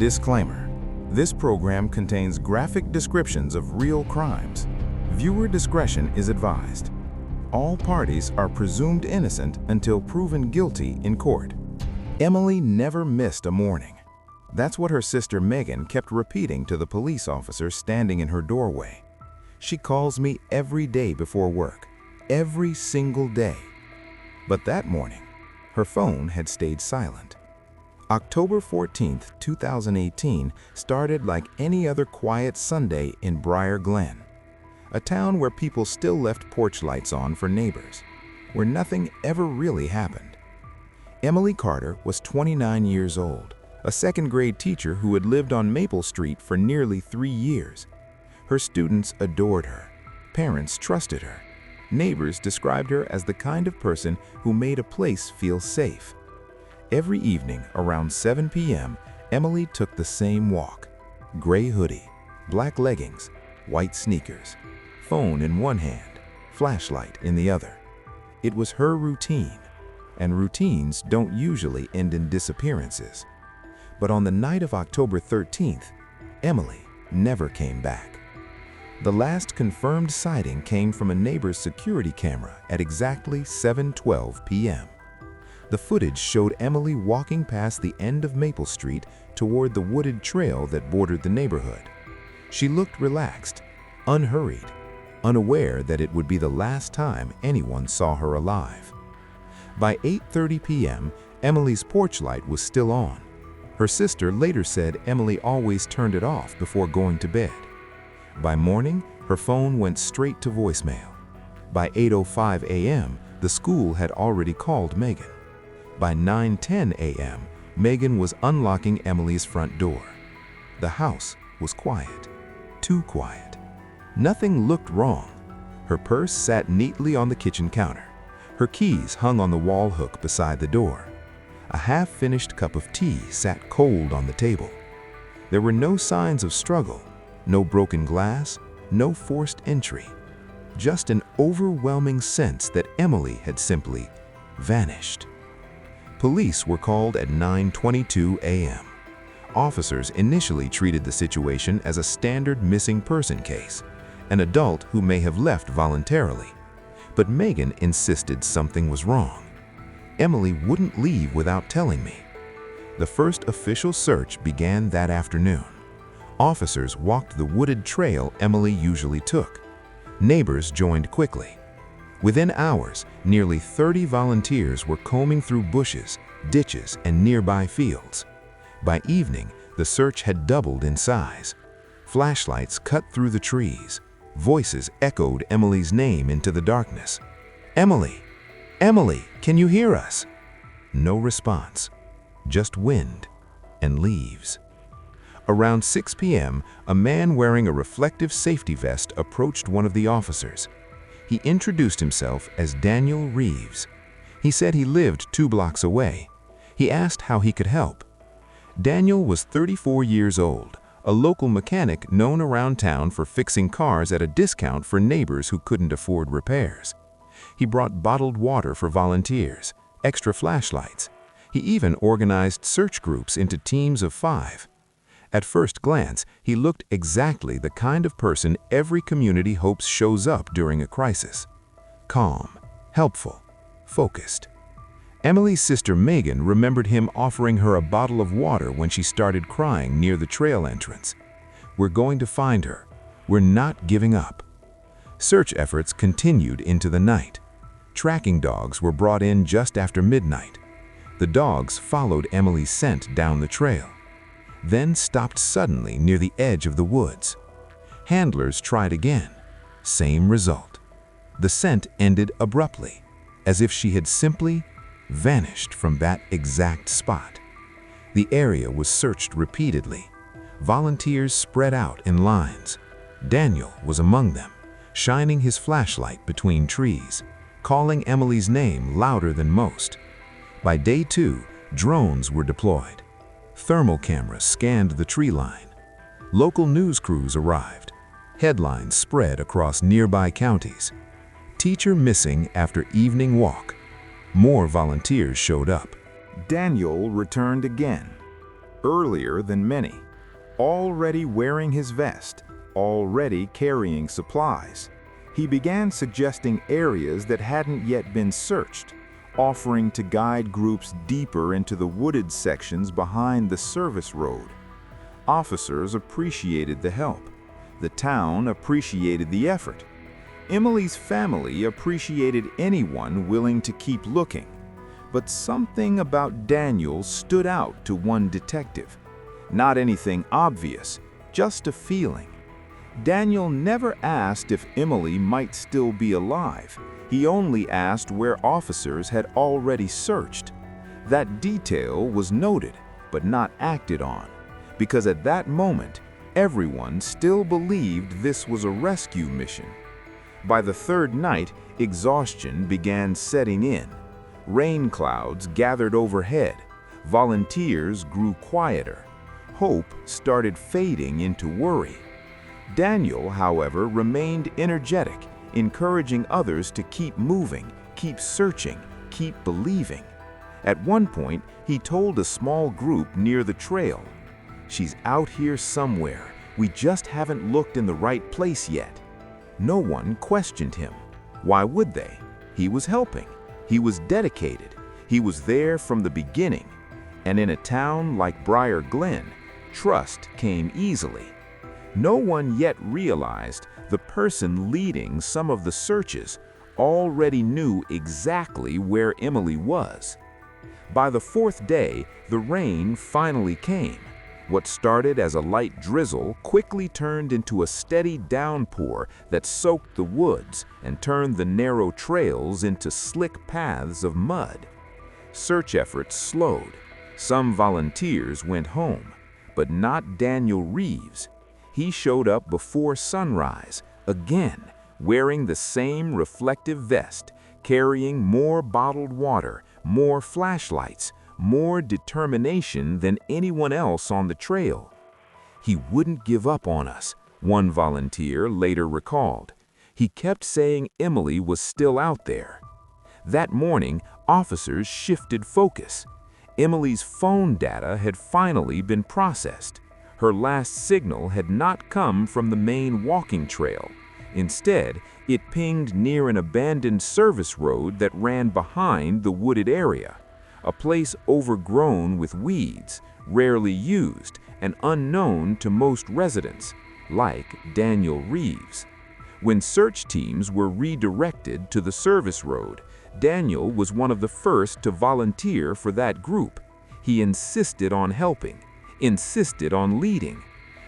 Disclaimer: this program contains graphic descriptions of real crimes. Viewer discretion is advised. All parties are presumed innocent until proven guilty in court. Emily never missed a morning. That's what her sister Megan kept repeating to the police officer standing in her doorway. She calls me every day before work, every single day. But that morning, her phone had stayed silent. October 14, 2018 started like any other quiet Sunday in Briar Glen, a town where people still left porch lights on for neighbors, where nothing ever really happened. Emily Carter was 29 years old, a second-grade teacher who had lived on Maple Street for nearly 3 years. Her students adored her, parents trusted her, neighbors described her as the kind of person who made a place feel safe. Every evening around 7 p.m., Emily took the same walk. Gray hoodie, black leggings, white sneakers, phone in one hand, flashlight in the other. It was her routine, and routines don't usually end in disappearances. But on the night of October 13th, Emily never came back. The last confirmed sighting came from a neighbor's security camera at exactly 7:12 p.m. The footage showed Emily walking past the end of Maple Street toward the wooded trail that bordered the neighborhood. She looked relaxed, unhurried, unaware that it would be the last time anyone saw her alive. By 8:30 p.m., Emily's porch light was still on. Her sister later said Emily always turned it off before going to bed. By morning, her phone went straight to voicemail. By 8:05 a.m., the school had already called Megan. By 9:10 a.m., Megan was unlocking Emily's front door. The house was quiet, too quiet. Nothing looked wrong. Her purse sat neatly on the kitchen counter. Her keys hung on the wall hook beside the door. A half-finished cup of tea sat cold on the table. There were no signs of struggle, no broken glass, no forced entry. Just an overwhelming sense that Emily had simply vanished. Police were called at 9:22 a.m. Officers initially treated the situation as a standard missing person case, an adult who may have left voluntarily. But Megan insisted something was wrong. Emily wouldn't leave without telling me. The first official search began that afternoon. Officers walked the wooded trail Emily usually took. Neighbors joined quickly. Within hours, nearly 30 volunteers were combing through bushes, ditches, and nearby fields. By evening, the search had doubled in size. Flashlights cut through the trees. Voices echoed Emily's name into the darkness. "Emily! Emily, can you hear us?" No response, just wind and leaves. Around 6 p.m., a man wearing a reflective safety vest approached one of the officers. He introduced himself as Daniel Reeves. He said he lived 2 blocks away. He asked how he could help. Daniel was 34 years old, a local mechanic known around town for fixing cars at a discount for neighbors who couldn't afford repairs. He brought bottled water for volunteers, extra flashlights. He even organized search groups into teams of 5. At first glance, he looked exactly the kind of person every community hopes shows up during a crisis. Calm, helpful, focused. Emily's sister Megan remembered him offering her a bottle of water when she started crying near the trail entrance. "We're going to find her. We're not giving up." Search efforts continued into the night. Tracking dogs were brought in just after midnight. The dogs followed Emily's scent down the trail, then stopped suddenly near the edge of the woods. Handlers tried again. Same result. The scent ended abruptly, as if she had simply vanished from that exact spot. The area was searched repeatedly. Volunteers spread out in lines. Daniel was among them, shining his flashlight between trees, calling Emily's name louder than most. By day 2, drones were deployed. Thermal cameras scanned the tree line. Local news crews arrived. Headlines spread across nearby counties. Teacher missing after evening walk. More volunteers showed up. Daniel returned again. earlier than many, already wearing his vest, already carrying supplies. He began suggesting areas that hadn't yet been searched, offering to guide groups deeper into the wooded sections behind the service road. Officers appreciated the help. The town appreciated the effort. Emily's family appreciated anyone willing to keep looking. But something about Daniel stood out to one detective. Not anything obvious, just a feeling. Daniel never asked if Emily might still be alive. He only asked where officers had already searched. That detail was noted, but not acted on, because at that moment, everyone still believed this was a rescue mission. By the third night, exhaustion began setting in. Rain clouds gathered overhead. Volunteers grew quieter. Hope started fading into worry. Daniel, however, remained energetic, encouraging others to keep moving, keep searching, keep believing. At one point, he told a small group near the trail, "She's out here somewhere. We just haven't looked in the right place yet." No one questioned him. Why would they? He was helping. He was dedicated. He was there from the beginning. And in a town like Briar Glen, trust came easily. No one yet realized the person leading some of the searches already knew exactly where Emily was. By the fourth day, the rain finally came. What started as a light drizzle quickly turned into a steady downpour that soaked the woods and turned the narrow trails into slick paths of mud. Search efforts slowed. Some volunteers went home, but not Daniel Reeves. He showed up before sunrise, again, wearing the same reflective vest, carrying more bottled water, more flashlights, more determination than anyone else on the trail. "He wouldn't give up on us," one volunteer later recalled. "He kept saying Emily was still out there." That morning, officers shifted focus. Emily's phone data had finally been processed. Her last signal had not come from the main walking trail. Instead, it pinged near an abandoned service road that ran behind the wooded area, a place overgrown with weeds, rarely used, and unknown to most residents, like Daniel Reeves. When search teams were redirected to the service road, Daniel was one of the first to volunteer for that group. He insisted on helping, insisted on leading.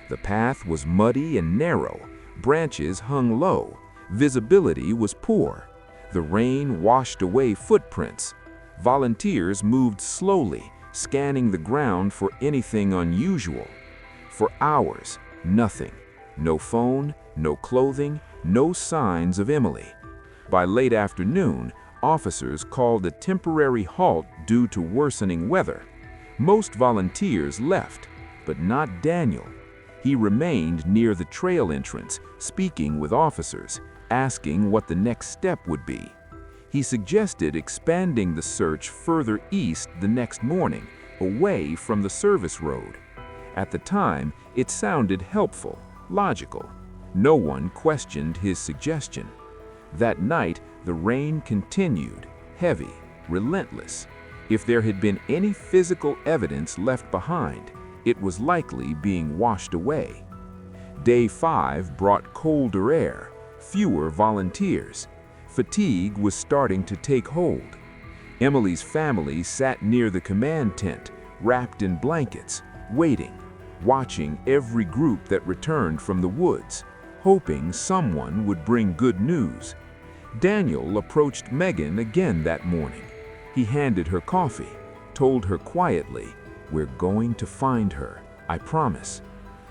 The path was muddy and narrow, branches hung low, visibility was poor. The rain washed away footprints. Volunteers moved slowly, scanning the ground for anything unusual. For hours, nothing. No phone, no clothing, no signs of Emily. By late afternoon, officers called a temporary halt due to worsening weather. Most volunteers left, but not Daniel. He remained near the trail entrance, speaking with officers, asking what the next step would be. He suggested expanding the search further east the next morning, away from the service road. At the time, it sounded helpful, logical. No one questioned his suggestion. That night, the rain continued, heavy, relentless. If there had been any physical evidence left behind, it was likely being washed away. Day 5 brought colder air, fewer volunteers. Fatigue was starting to take hold. Emily's family sat near the command tent, wrapped in blankets, waiting, watching every group that returned from the woods, hoping someone would bring good news. Daniel approached Megan again that morning. He handed her coffee, told her quietly, "We're going to find her, I promise."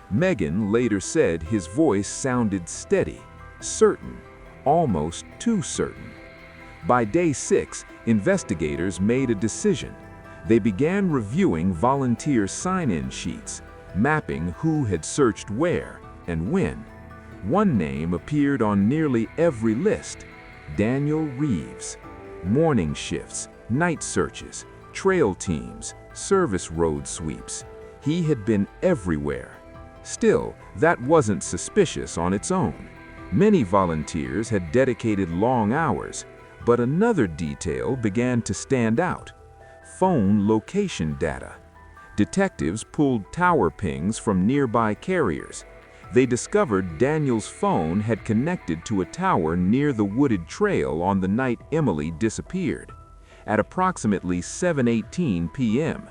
Megan later said his voice sounded steady, certain, almost too certain. By day 6, investigators made a decision. They began reviewing volunteer sign-in sheets, mapping who had searched where and when. One name appeared on nearly every list: Daniel Reeves. Morning shifts, night searches, trail teams, service road sweeps. He had been everywhere. Still, that wasn't suspicious on its own. Many volunteers had dedicated long hours, but another detail began to stand out: phone location data. Detectives pulled tower pings from nearby carriers. They discovered Daniel's phone had connected to a tower near the wooded trail on the night Emily disappeared, at approximately 7:18 p.m.,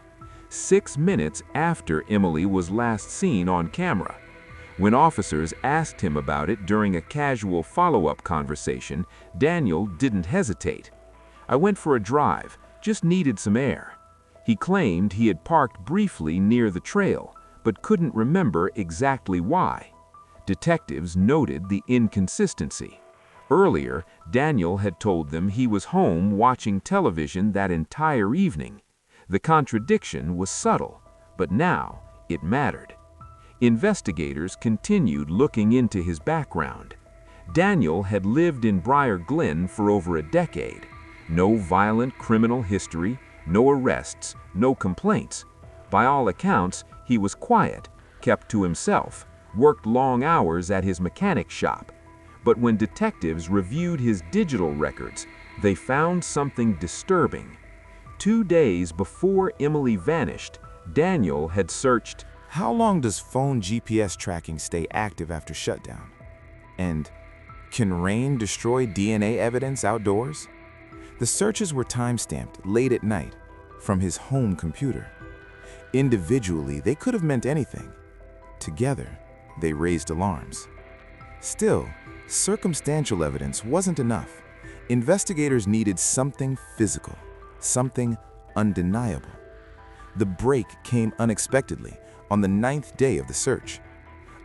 6 minutes after Emily was last seen on camera. When officers asked him about it during a casual follow-up conversation, Daniel didn't hesitate. "I went for a drive, just needed some air." He claimed he had parked briefly near the trail, but couldn't remember exactly why. Detectives noted the inconsistency. Earlier, Daniel had told them he was home watching television that entire evening. The contradiction was subtle, but now it mattered. Investigators continued looking into his background. Daniel had lived in Briar Glen for over a decade. No violent criminal history, no arrests, no complaints. By all accounts, he was quiet, kept to himself, worked long hours at his mechanic shop. But when detectives reviewed his digital records, they found something disturbing. 2 days before Emily vanished, Daniel had searched. How long does phone GPS tracking stay active after shutdown? And can rain destroy DNA evidence outdoors? The searches were time-stamped late at night from his home computer. Individually, they could have meant anything. Together, they raised alarms. Still, circumstantial evidence wasn't enough. Investigators needed something physical, something undeniable. The break came unexpectedly on the 9th day of the search.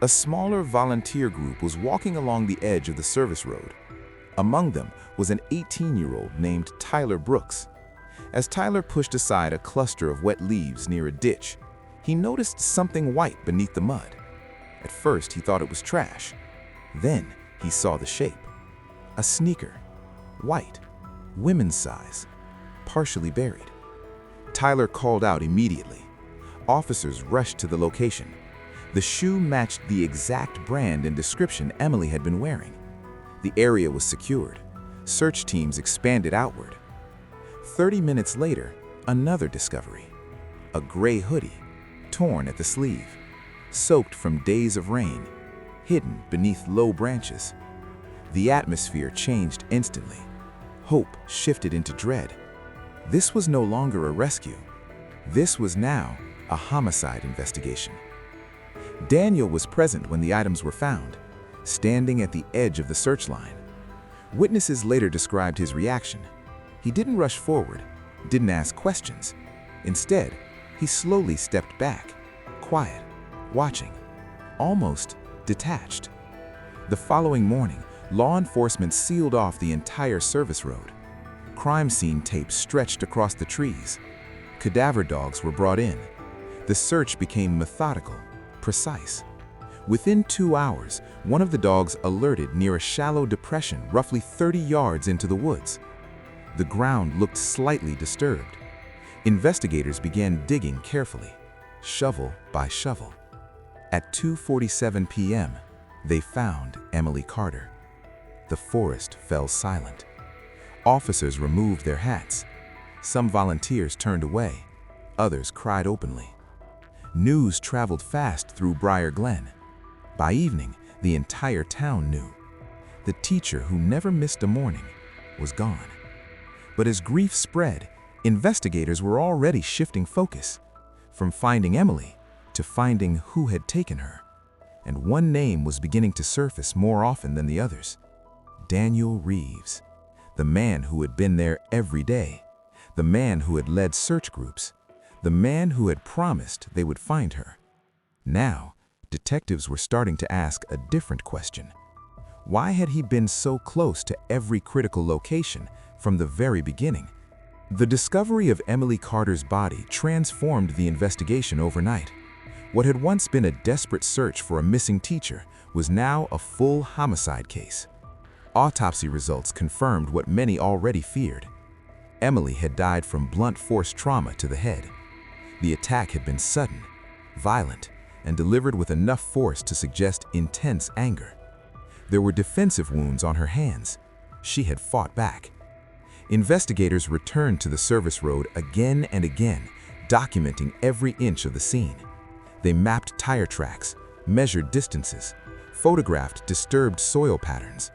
A smaller volunteer group was walking along the edge of the service road. Among them was an 18-year-old named Tyler Brooks. As Tyler pushed aside a cluster of wet leaves near a ditch, he noticed something white beneath the mud. At first, he thought it was trash. Then, he saw the shape. A sneaker, white, women's size, partially buried. Tyler called out immediately. Officers rushed to the location. The shoe matched the exact brand and description Emily had been wearing. The area was secured. Search teams expanded outward. 30 minutes later, another discovery. A gray hoodie, torn at the sleeve, soaked from days of rain, hidden beneath low branches. The atmosphere changed instantly. Hope shifted into dread. This was no longer a rescue. This was now a homicide investigation. Daniel was present when the items were found, standing at the edge of the search line. Witnesses later described his reaction. He didn't rush forward, didn't ask questions. Instead, he slowly stepped back, quiet, watching, almost detached. The following morning, law enforcement sealed off the entire service road. Crime scene tape stretched across the trees. Cadaver dogs were brought in. The search became methodical, precise. Within 2 hours, one of the dogs alerted near a shallow depression roughly 30 yards into the woods. The ground looked slightly disturbed. Investigators began digging carefully, shovel by shovel. At 2:47 p.m., they found Emily Carter. The forest fell silent. Officers removed their hats. Some volunteers turned away. Others cried openly. News traveled fast through Briar Glen. By evening, the entire town knew. The teacher who never missed a morning was gone. But as grief spread, investigators were already shifting focus, from finding Emily to finding who had taken her. And one name was beginning to surface more often than the others: Daniel Reeves, the man who had been there every day, the man who had led search groups, the man who had promised they would find her. Now, detectives were starting to ask a different question. Why had he been so close to every critical location from the very beginning? The discovery of Emily Carter's body transformed the investigation overnight. What had once been a desperate search for a missing teacher was now a full homicide case. Autopsy results confirmed what many already feared. Emily had died from blunt force trauma to the head. The attack had been sudden, violent, and delivered with enough force to suggest intense anger. There were defensive wounds on her hands. She had fought back. Investigators returned to the service road again and again, documenting every inch of the scene. They mapped tire tracks, measured distances, photographed disturbed soil patterns.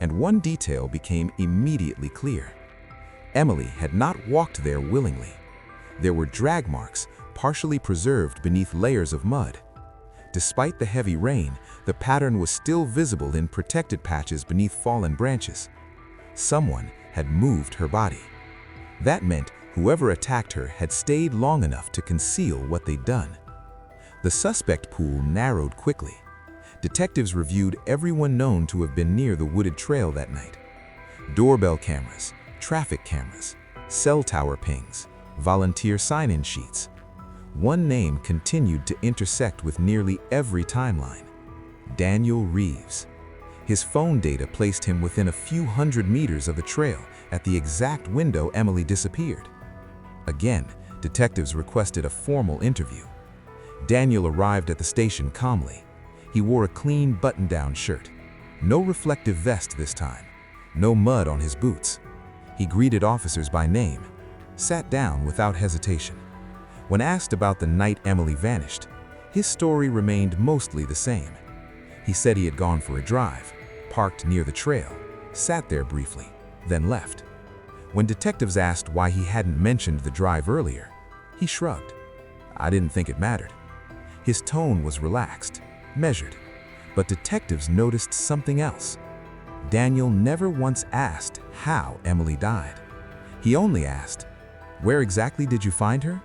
And one detail became immediately clear. Emily had not walked there willingly. There were drag marks, partially preserved beneath layers of mud. Despite the heavy rain, the pattern was still visible in protected patches beneath fallen branches. Someone had moved her body. That meant whoever attacked her had stayed long enough to conceal what they'd done. The suspect pool narrowed quickly. Detectives reviewed everyone known to have been near the wooded trail that night. Doorbell cameras, traffic cameras, cell tower pings, volunteer sign-in sheets. One name continued to intersect with nearly every timeline: Daniel Reeves. His phone data placed him within a few hundred meters of the trail at the exact window Emily disappeared. Again, detectives requested a formal interview. Daniel arrived at the station calmly. He wore a clean button-down shirt. No reflective vest this time. No mud on his boots. He greeted officers by name, sat down without hesitation. When asked about the night Emily vanished, his story remained mostly the same. He said he had gone for a drive, parked near the trail, sat there briefly, then left. When detectives asked why he hadn't mentioned the drive earlier, he shrugged. "I didn't think it mattered." His tone was relaxed, measured, but detectives noticed something else. Daniel never once asked how Emily died. He only asked, "Where exactly did you find her?"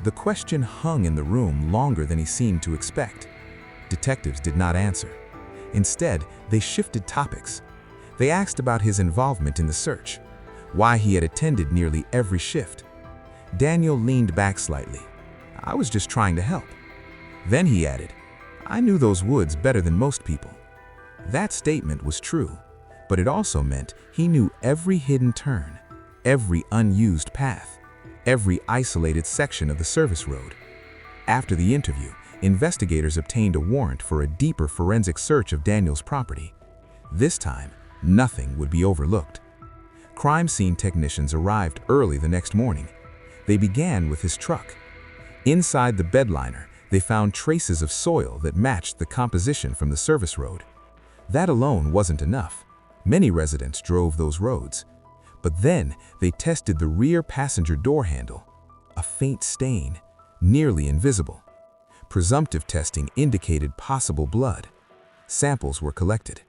The question hung in the room longer than he seemed to expect. Detectives did not answer. Instead, they shifted topics. They asked about his involvement in the search, why he had attended nearly every shift. Daniel leaned back slightly. "I was just trying to help." Then he added, "I knew those woods better than most people." That statement was true, but it also meant he knew every hidden turn, every unused path, every isolated section of the service road. After the interview, investigators obtained a warrant for a deeper forensic search of Daniel's property. This time, nothing would be overlooked. Crime scene technicians arrived early the next morning. They began with his truck. Inside the bedliner, they found traces of soil that matched the composition from the service road. That alone wasn't enough. Many residents drove those roads. But then they tested the rear passenger door handle. A faint stain, nearly invisible. Presumptive testing indicated possible blood. Samples were collected.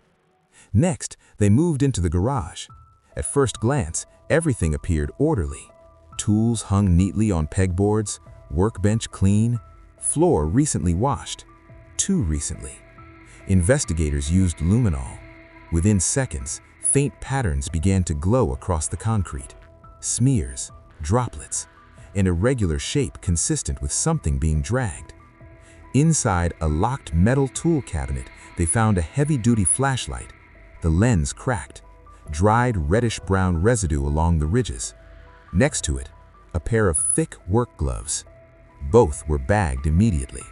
Next, they moved into the garage. At first glance, everything appeared orderly. Tools hung neatly on pegboards, workbench clean, floor recently washed. Too recently. Investigators used luminol. Within seconds, faint patterns began to glow across the concrete. Smears, droplets, an irregular shape consistent with something being dragged. Inside a locked metal tool cabinet, they found a heavy-duty flashlight. The lens cracked, dried reddish-brown residue along the ridges. Next to it, a pair of thick work gloves. Both were bagged immediately.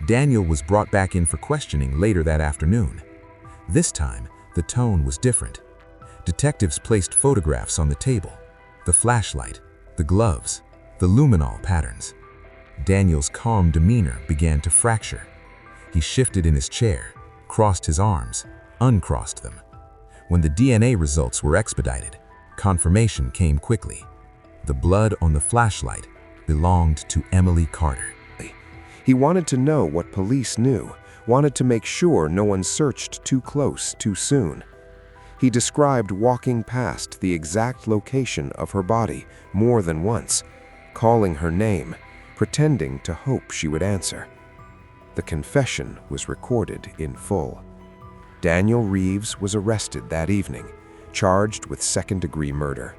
Daniel was brought back in for questioning later that afternoon. This time, the tone was different. Detectives placed photographs on the table, the flashlight, the gloves, the luminol patterns. Daniel's calm demeanor began to fracture. He shifted in his chair, crossed his arms, uncrossed them. When the DNA results were expedited, confirmation came quickly. The blood on the flashlight belonged to Emily Carter. He wanted to know what police knew, wanted to make sure no one searched too close too soon. He described walking past the exact location of her body more than once, calling her name, pretending to hope she would answer. The confession was recorded in full. Daniel Reeves was arrested that evening, charged with second-degree murder.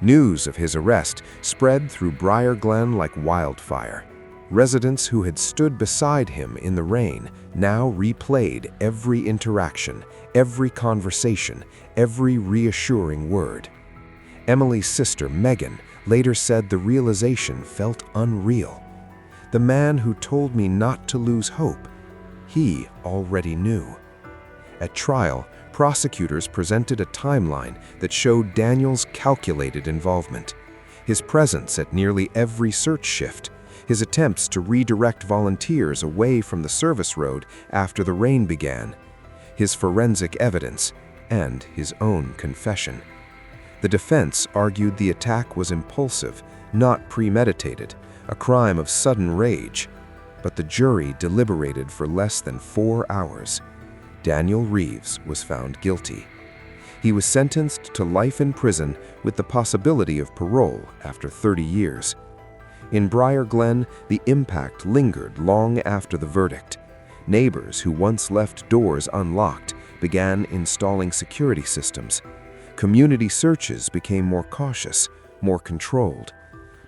News of his arrest spread through Briar Glen like wildfire. Residents who had stood beside him in the rain now replayed every interaction, every conversation, every reassuring word. Emily's sister, Megan, later said the realization felt unreal. The man who told me not to lose hope, he already knew. At trial, prosecutors presented a timeline that showed Daniel's calculated involvement. His presence at nearly every search shift, his attempts to redirect volunteers away from the service road after the rain began, his forensic evidence, and his own confession. The defense argued the attack was impulsive, not premeditated, a crime of sudden rage. But the jury deliberated for less than 4 hours. Daniel Reeves was found guilty. He was sentenced to life in prison with the possibility of parole after 30 years. In Briar Glen, the impact lingered long after the verdict. Neighbors who once left doors unlocked began installing security systems. Community searches became more cautious, more controlled,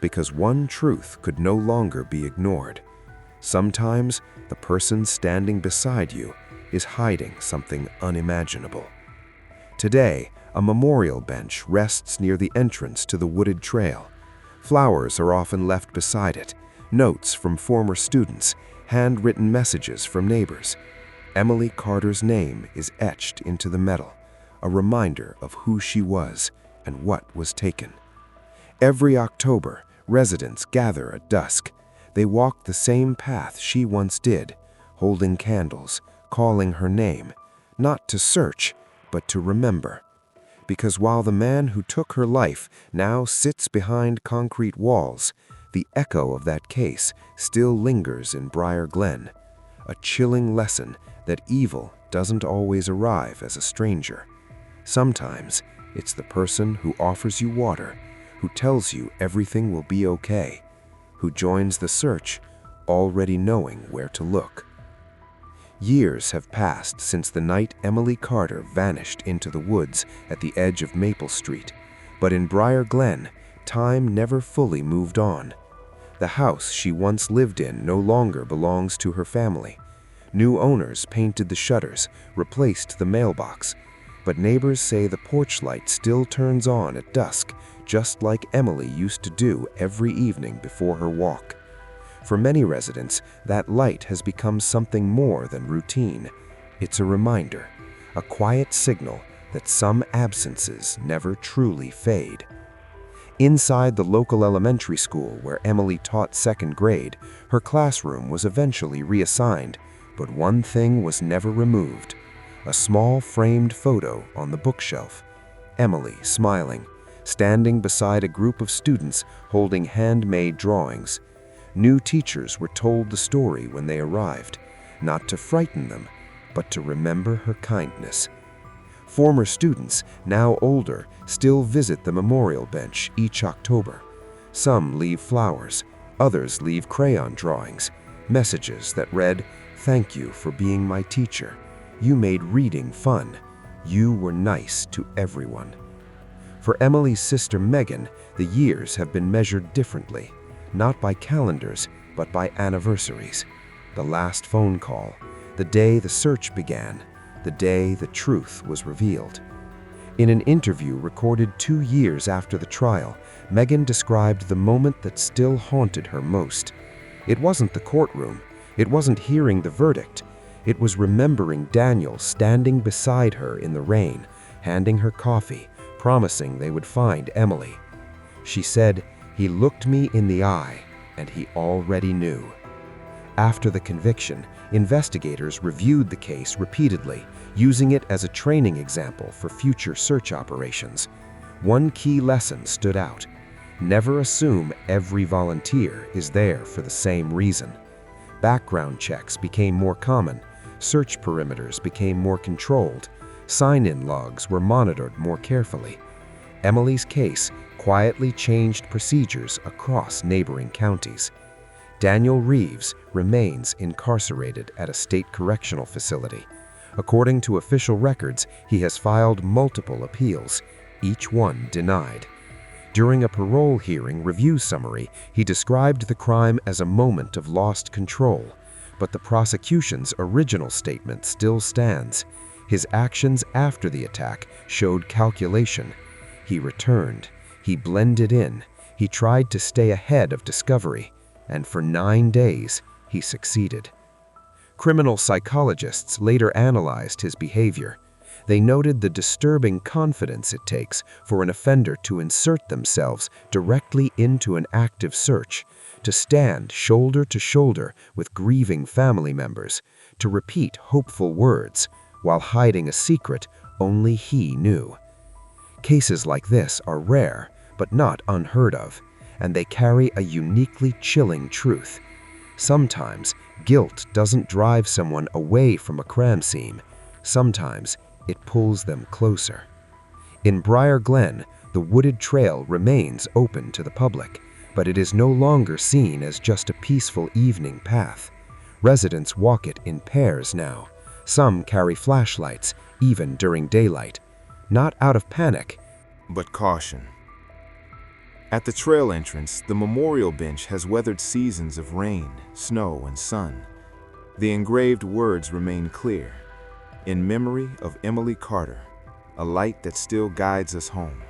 because one truth could no longer be ignored. Sometimes the person standing beside you is hiding something unimaginable. Today, a memorial bench rests near the entrance to the wooded trail. Flowers are often left beside it, notes from former students, handwritten messages from neighbors. Emily Carter's name is etched into the metal, a reminder of who she was and what was taken. Every October, residents gather at dusk. They walk the same path she once did, holding candles, calling her name, not to search, but to remember. Because while the man who took her life now sits behind concrete walls, the echo of that case still lingers in Briar Glen, a chilling lesson that evil doesn't always arrive as a stranger. Sometimes it's the person who offers you water, who tells you everything will be okay, who joins the search, already knowing where to look. Years have passed since the night Emily Carter vanished into the woods at the edge of Maple Street, but in Briar Glen, time never fully moved on. The house she once lived in no longer belongs to her family. New owners painted the shutters, replaced the mailbox, but neighbors say the porch light still turns on at dusk, just like Emily used to do every evening before her walk. For many residents, that light has become something more than routine. It's a reminder, a quiet signal that some absences never truly fade. Inside the local elementary school where Emily taught second grade, her classroom was eventually reassigned, but one thing was never removed: a small framed photo on the bookshelf. Emily smiling, standing beside a group of students holding handmade drawings. New teachers were told the story when they arrived, not to frighten them, but to remember her kindness. Former students, now older, still visit the memorial bench each October. Some leave flowers, others leave crayon drawings, messages that read, "Thank you for being my teacher. You made reading fun. You were nice to everyone." For Emily's sister Megan, the years have been measured differently, not by calendars, but by anniversaries. The last phone call, the day the search began, the day the truth was revealed. In an interview recorded 2 years after the trial, Megan described the moment that still haunted her most. It wasn't the courtroom. It wasn't hearing the verdict. It was remembering Daniel standing beside her in the rain, handing her coffee, promising they would find Emily. She said, "He looked me in the eye, and he already knew." After the conviction, investigators reviewed the case repeatedly, using it as a training example for future search operations. One key lesson stood out: never assume every volunteer is there for the same reason. Background checks became more common, search perimeters became more controlled, sign-in logs were monitored more carefully. Emily's case quietly changed procedures across neighboring counties. Daniel Reeves remains incarcerated at a state correctional facility. According to official records, he has filed multiple appeals, each one denied. During a parole hearing review summary, he described the crime as a moment of lost control, but the prosecution's original statement still stands. His actions after the attack showed calculation. He returned. He blended in. He tried to stay ahead of discovery. and for 9 days, he succeeded. Criminal psychologists later analyzed his behavior. They noted the disturbing confidence it takes for an offender to insert themselves directly into an active search, to stand shoulder to shoulder with grieving family members, to repeat hopeful words while hiding a secret only he knew. Cases like this are rare, but not unheard of, and they carry a uniquely chilling truth. Sometimes, guilt doesn't drive someone away from a crime scene. Sometimes, it pulls them closer. In Briar Glen, the wooded trail remains open to the public, but it is no longer seen as just a peaceful evening path. Residents walk it in pairs now. Some carry flashlights, even during daylight. Not out of panic, but caution. At the trail entrance, the memorial bench has weathered seasons of rain, snow, and sun. The engraved words remain clear. In memory of Emily Carter, a light that still guides us home.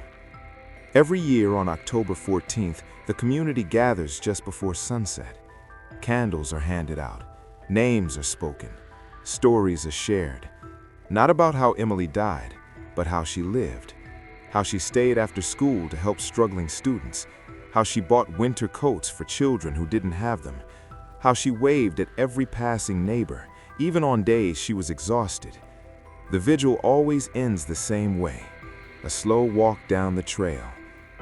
Every year on October 14th, the community gathers just before sunset. Candles are handed out, names are spoken, stories are shared. Not about how Emily died, but how she lived. How she stayed after school to help struggling students. How she bought winter coats for children who didn't have them. How she waved at every passing neighbor, even on days she was exhausted. The vigil always ends the same way. A slow walk down the trail.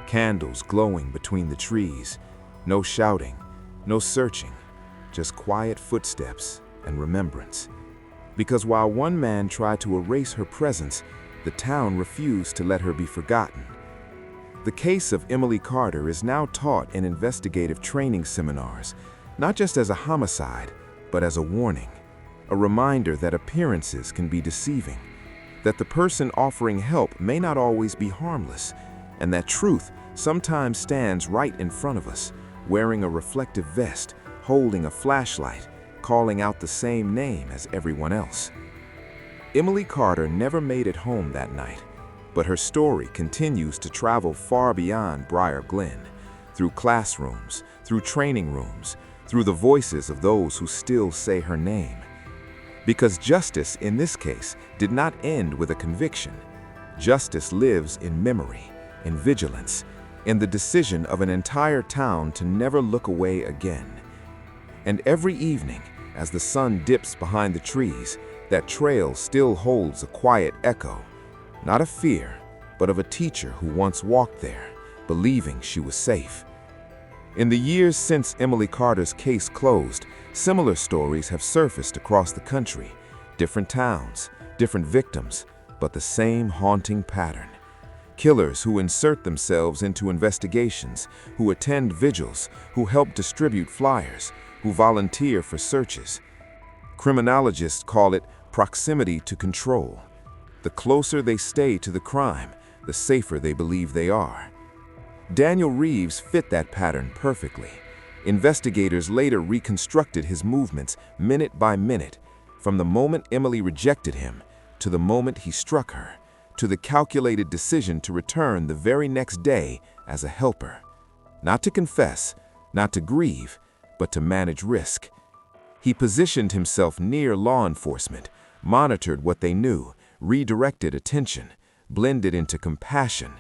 Candles glowing between the trees. No shouting, no searching, just quiet footsteps and remembrance. Because while one man tried to erase her presence, the town refused to let her be forgotten. The case of Emily Carter is now taught in investigative training seminars, not just as a homicide, but as a warning, a reminder that appearances can be deceiving, that the person offering help may not always be harmless, and that truth sometimes stands right in front of us, wearing a reflective vest, holding a flashlight, calling out the same name as everyone else. Emily Carter never made it home that night, but her story continues to travel far beyond Briar Glen, through classrooms, through training rooms, through the voices of those who still say her name. Because justice in this case did not end with a conviction. Justice lives in memory, in vigilance, in the decision of an entire town to never look away again. And every evening, as the sun dips behind the trees, that trail still holds a quiet echo, not of fear, but of a teacher who once walked there, believing she was safe. In the years since Emily Carter's case closed, similar stories have surfaced across the country. Different towns, different victims, but the same haunting pattern. Killers who insert themselves into investigations, who attend vigils, who help distribute flyers, who volunteer for searches. Criminologists call it proximity to control. The closer they stay to the crime, the safer they believe they are. Daniel Reeves fit that pattern perfectly. Investigators later reconstructed his movements minute by minute, from the moment Emily rejected him, to the moment he struck her, to the calculated decision to return the very next day as a helper. Not to confess, not to grieve, but to manage risk. He positioned himself near law enforcement, monitored what they knew, redirected attention, blended into compassion.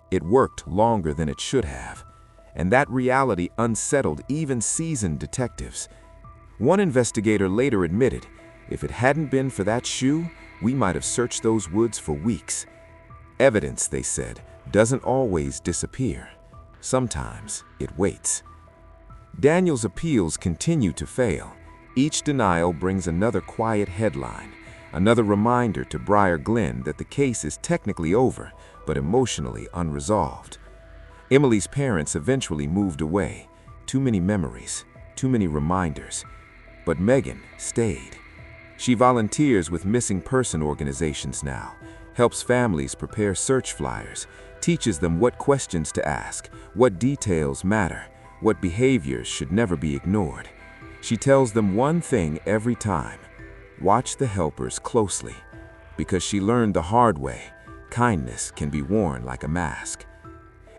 It worked longer than it should have, and that reality unsettled even seasoned detectives. One investigator later admitted, if it hadn't been for that shoe, we might have searched those woods for weeks. Evidence, they said, doesn't always disappear. Sometimes it waits. Daniel's appeals continue to fail. Each denial brings another quiet headline, another reminder to Briar Glen that the case is technically over, but emotionally unresolved. Emily's parents eventually moved away. Too many memories, too many reminders. But Megan stayed. She volunteers with missing person organizations now, helps families prepare search flyers, teaches them what questions to ask, what details matter, what behaviors should never be ignored. She tells them one thing every time: watch the helpers closely, because she learned the hard way, kindness can be worn like a mask.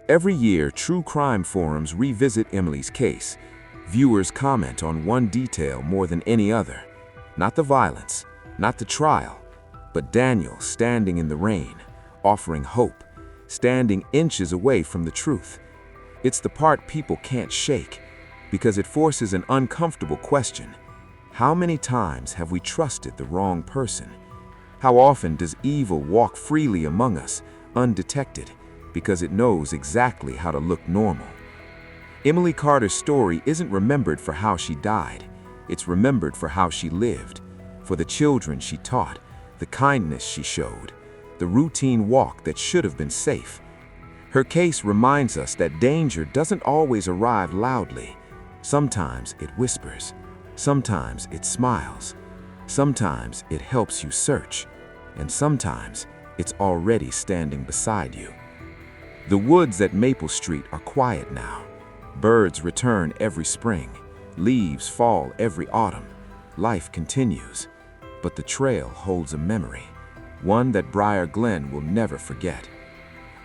Every year, true crime forums revisit Emily's case. Viewers comment on one detail more than any other. Not the violence, not the trial, but Daniel standing in the rain, offering hope, standing inches away from the truth. It's the part people can't shake, because it forces an uncomfortable question. How many times have we trusted the wrong person? How often does evil walk freely among us, undetected, because it knows exactly how to look normal? Emily Carter's story isn't remembered for how she died. It's remembered for how she lived, for the children she taught, the kindness she showed, the routine walk that should have been safe. Her case reminds us that danger doesn't always arrive loudly. Sometimes it whispers. Sometimes it smiles. Sometimes it helps you search. And sometimes it's already standing beside you. The woods at Maple Street are quiet now. Birds return every spring. Leaves fall every autumn. Life continues. But the trail holds a memory, one that Briar Glen will never forget.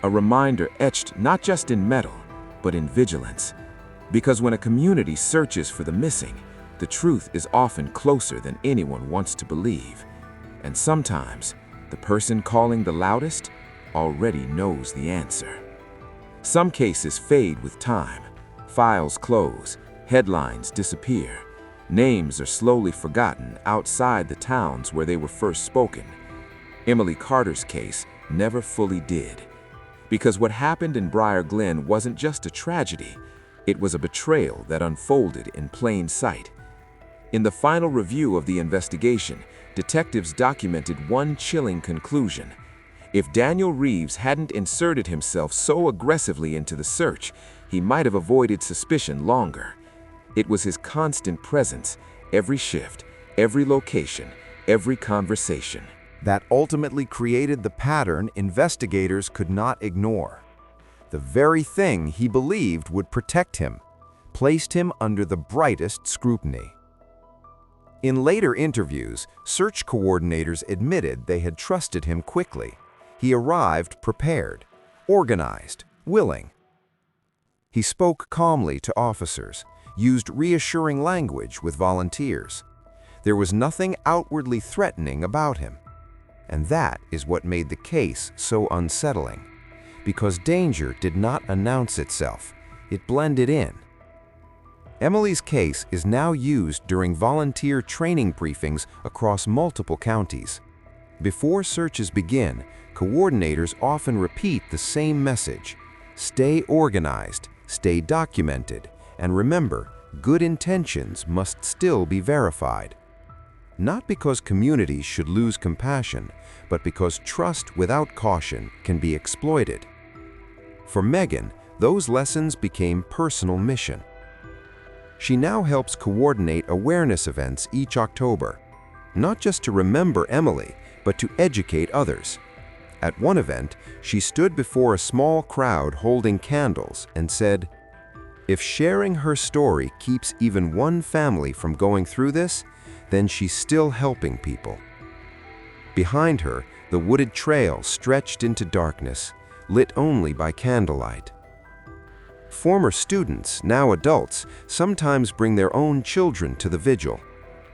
A reminder etched not just in metal, but in vigilance. Because when a community searches for the missing, the truth is often closer than anyone wants to believe. And sometimes, the person calling the loudest already knows the answer. Some cases fade with time. Files close, headlines disappear. Names are slowly forgotten outside the towns where they were first spoken. Emily Carter's case never fully did. Because what happened in Briar Glen wasn't just a tragedy, it was a betrayal that unfolded in plain sight. In the final review of the investigation, detectives documented one chilling conclusion. If Daniel Reeves hadn't inserted himself so aggressively into the search, he might have avoided suspicion longer. It was his constant presence, every shift, every location, every conversation, that ultimately created the pattern investigators could not ignore. The very thing he believed would protect him, placed him under the brightest scrutiny. In later interviews, search coordinators admitted they had trusted him quickly. He arrived prepared, organized, willing. He spoke calmly to officers, used reassuring language with volunteers. There was nothing outwardly threatening about him. And that is what made the case so unsettling. Because danger did not announce itself, it blended in. Emily's case is now used during volunteer training briefings across multiple counties. Before searches begin, coordinators often repeat the same message: stay organized, stay documented, and remember, good intentions must still be verified. Not because communities should lose compassion, but because trust without caution can be exploited. For Megan, those lessons became personal mission. She now helps coordinate awareness events each October, not just to remember Emily, but to educate others. At one event, she stood before a small crowd holding candles and said, "If sharing her story keeps even one family from going through this, then she's still helping people." Behind her, the wooded trail stretched into darkness, lit only by candlelight. Former students, now adults, sometimes bring their own children to the vigil.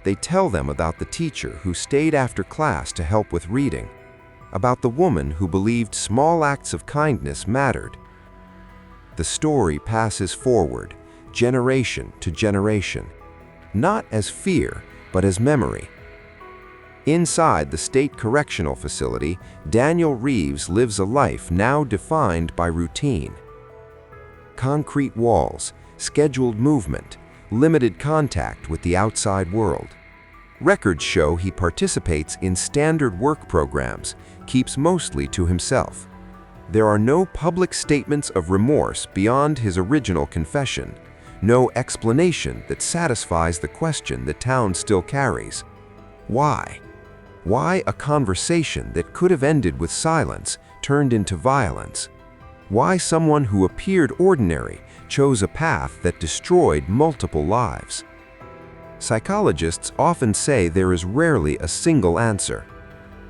They tell them about the teacher who stayed after class to help with reading, about the woman who believed small acts of kindness mattered. The story passes forward, generation to generation, not as fear, but as memory. Inside the state correctional facility, Daniel Reeves lives a life now defined by routine. Concrete walls, scheduled movement, limited contact with the outside world. Records show he participates in standard work programs, keeps mostly to himself. There are no public statements of remorse beyond his original confession, no explanation that satisfies the question the town still carries. Why? Why a conversation that could have ended with silence turned into violence? Why someone who appeared ordinary chose a path that destroyed multiple lives? Psychologists often say there is rarely a single answer.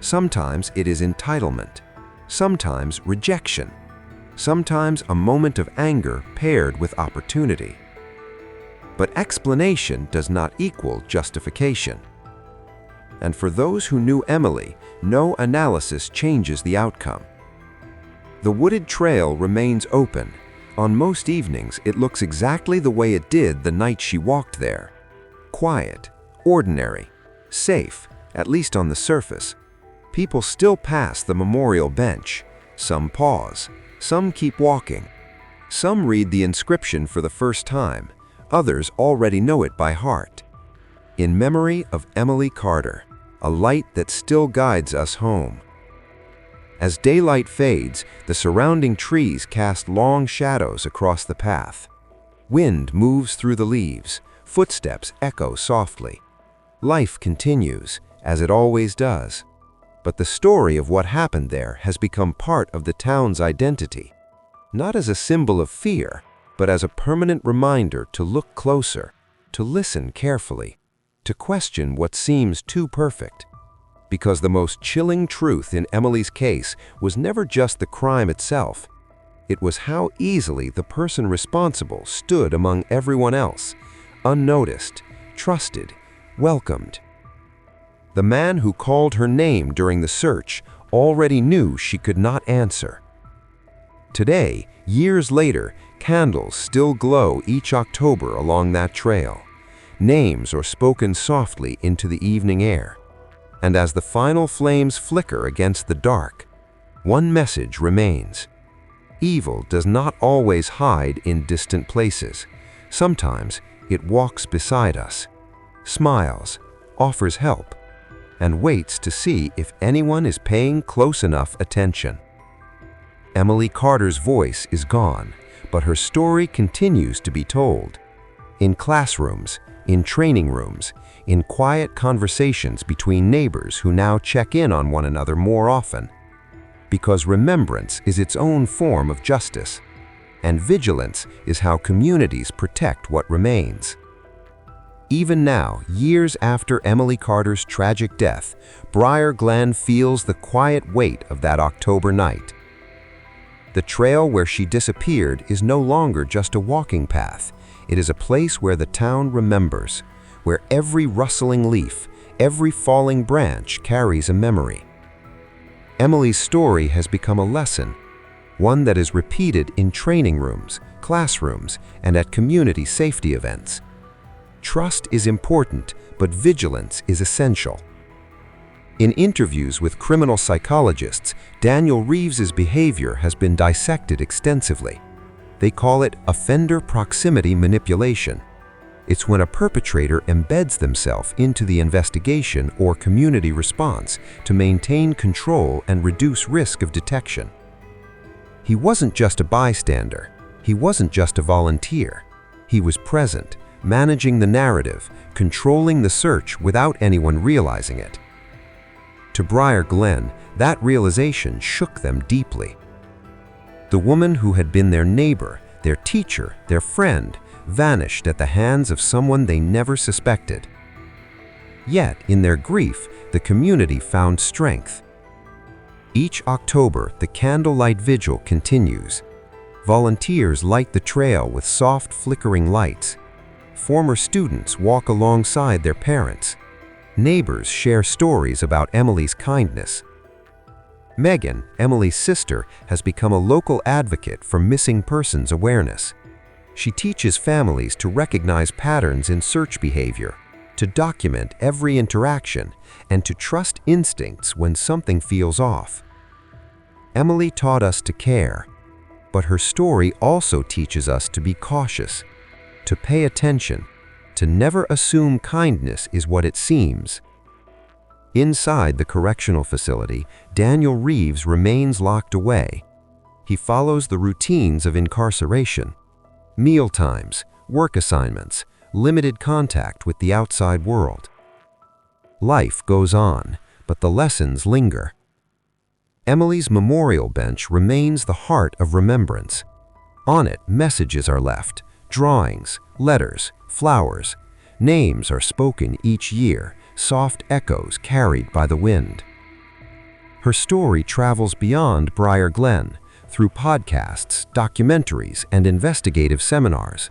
Sometimes it is entitlement, sometimes rejection, sometimes a moment of anger paired with opportunity. But explanation does not equal justification. And for those who knew Emily, no analysis changes the outcome. The wooded trail remains open. On most evenings, it looks exactly the way it did the night she walked there. Quiet, ordinary, safe, at least on the surface. People still pass the memorial bench. Some pause. Some keep walking. Some read the inscription for the first time. Others already know it by heart. In memory of Emily Carter, a light that still guides us home. As daylight fades, the surrounding trees cast long shadows across the path. Wind moves through the leaves. Footsteps echo softly. Life continues, as it always does. But the story of what happened there has become part of the town's identity. Not as a symbol of fear, but as a permanent reminder to look closer, to listen carefully, to question what seems too perfect. Because the most chilling truth in Emily's case was never just the crime itself. It was how easily the person responsible stood among everyone else, unnoticed, trusted, welcomed. The man who called her name during the search already knew she could not answer. Today, years later, candles still glow each October along that trail. Names are spoken softly into the evening air. And as the final flames flicker against the dark, one message remains. Evil does not always hide in distant places. Sometimes it walks beside us, smiles, offers help, and waits to see if anyone is paying close enough attention. Emily Carter's voice is gone, but her story continues to be told. In classrooms, in training rooms, in quiet conversations between neighbors who now check in on one another more often. Because remembrance is its own form of justice, and vigilance is how communities protect what remains. Even now, years after Emily Carter's tragic death, Briar Glen feels the quiet weight of that October night. The trail where she disappeared is no longer just a walking path. It is a place where the town remembers, where every rustling leaf, every falling branch carries a memory. Emily's story has become a lesson, one that is repeated in training rooms, classrooms, and at community safety events. Trust is important, but vigilance is essential. In interviews with criminal psychologists, Daniel Reeves's behavior has been dissected extensively. They call it offender proximity manipulation. It's when a perpetrator embeds themselves into the investigation or community response to maintain control and reduce risk of detection. He wasn't just a bystander. He wasn't just a volunteer. He was present, managing the narrative, controlling the search without anyone realizing it. To Briar Glen, that realization shook them deeply. The woman who had been their neighbor, their teacher, their friend, vanished at the hands of someone they never suspected. Yet, in their grief, the community found strength. Each October, the candlelight vigil continues. Volunteers light the trail with soft, flickering lights. Former students walk alongside their parents. Neighbors share stories about Emily's kindness. Megan, Emily's sister, has become a local advocate for missing persons awareness. She teaches families to recognize patterns in search behavior, to document every interaction, and to trust instincts when something feels off. Emily taught us to care, but her story also teaches us to be cautious, to pay attention, to never assume kindness is what it seems. Inside the correctional facility, Daniel Reeves remains locked away. He follows the routines of incarceration. Meal times, work assignments, limited contact with the outside world. Life goes on, but the lessons linger. Emily's memorial bench remains the heart of remembrance. On it, messages are left, drawings, letters, flowers. Names are spoken each year, soft echoes carried by the wind. Her story travels beyond Briar Glen, through podcasts, documentaries, and investigative seminars.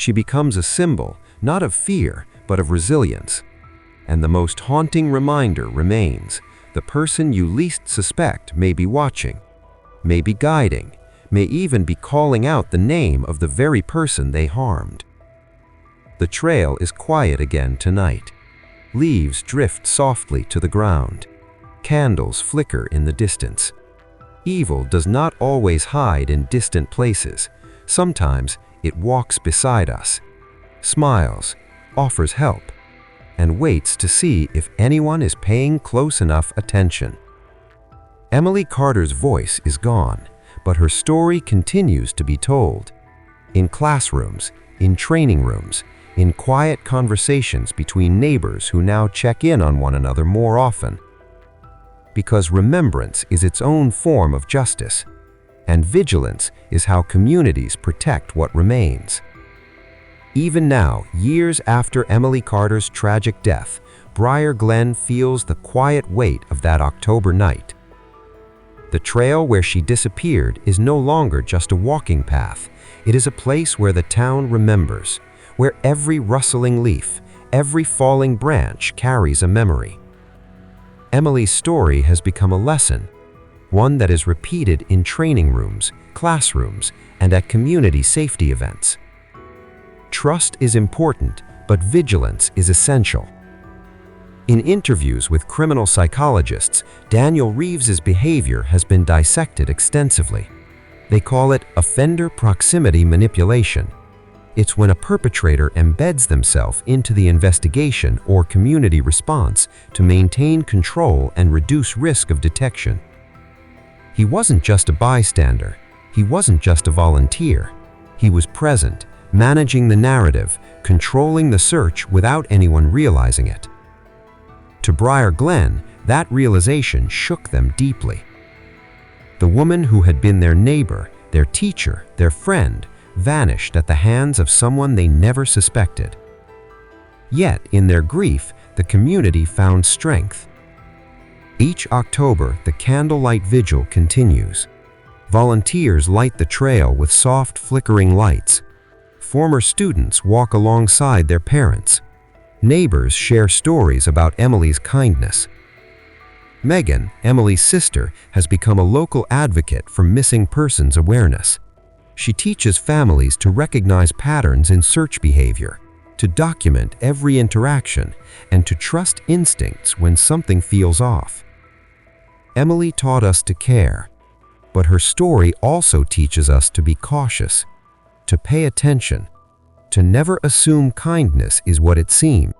She becomes a symbol, not of fear, but of resilience. And the most haunting reminder remains: the person you least suspect may be watching, may be guiding, may even be calling out the name of the very person they harmed. The trail is quiet again tonight. Leaves drift softly to the ground. Candles flicker in the distance. Evil does not always hide in distant places. Sometimes it walks beside us, smiles, offers help, and waits to see if anyone is paying close enough attention. Emily Carter's voice is gone, but her story continues to be told. In classrooms, in training rooms, in quiet conversations between neighbors who now check in on one another more often. Because remembrance is its own form of justice, and vigilance is how communities protect what remains. Even now, years after Emily Carter's tragic death, Briar Glen feels the quiet weight of that October night. The trail where she disappeared is no longer just a walking path. It is a place where the town remembers, where every rustling leaf, every falling branch carries a memory. Emily's story has become a lesson, one that is repeated in training rooms, classrooms, and at community safety events. Trust is important, but vigilance is essential. In interviews with criminal psychologists, Daniel Reeves's behavior has been dissected extensively. They call it offender proximity manipulation. It's when a perpetrator embeds themselves into the investigation or community response to maintain control and reduce risk of detection. He wasn't just a bystander. He wasn't just a volunteer. He was present, managing the narrative, controlling the search without anyone realizing it. To Briar Glen, that realization shook them deeply. The woman who had been their neighbor, their teacher, their friend, vanished at the hands of someone they never suspected. Yet, in their grief, the community found strength. Each October, the candlelight vigil continues. Volunteers light the trail with soft, flickering lights. Former students walk alongside their parents. Neighbors share stories about Emily's kindness. Megan, Emily's sister, has become a local advocate for missing persons awareness. She teaches families to recognize patterns in search behavior, to document every interaction, and to trust instincts when something feels off. Emily taught us to care, but her story also teaches us to be cautious, to pay attention, to never assume kindness is what it seems.